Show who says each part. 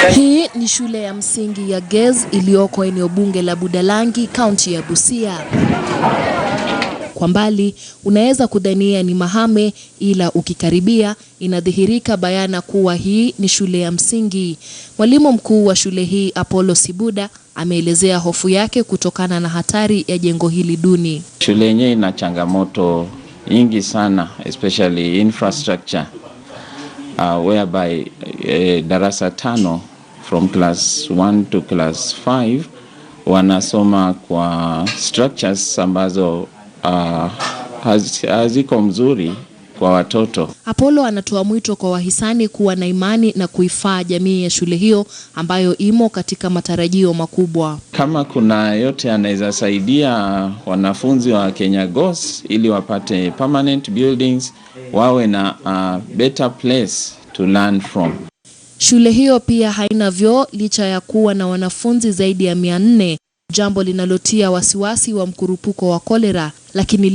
Speaker 1: Hii ni shule ya msingi ya Gez iliyoko eneo bunge la Budalangi, kaunti ya Busia. Kwa mbali unaweza kudhania ni mahame, ila ukikaribia inadhihirika bayana kuwa hii ni shule ya msingi. Mwalimu mkuu wa shule hii Apollo Sibuda ameelezea hofu yake kutokana na hatari ya jengo hili duni.
Speaker 2: Shule yenyewe ina changamoto nyingi sana, especially infrastructure, whereby darasa 5 from class 1 to class 5 wanasoma kwa structures ambazo haziko mzuri kwa watoto.
Speaker 1: Apollo anatoa mwito kwa wahisani kuwa na imani na kuifaa jamii ya shule hiyo ambayo imo katika matarajio makubwa.
Speaker 2: Kama kuna yote anaweza saidia wanafunzi wa Kenya Gos ili wapate permanent buildings, wawe na better place to learn from.
Speaker 1: Shule hiyo pia haina vyoo licha ya kuwa na wanafunzi zaidi ya 400, jambo linalotia wasiwasi wa mkurupuko wa kolera, lakini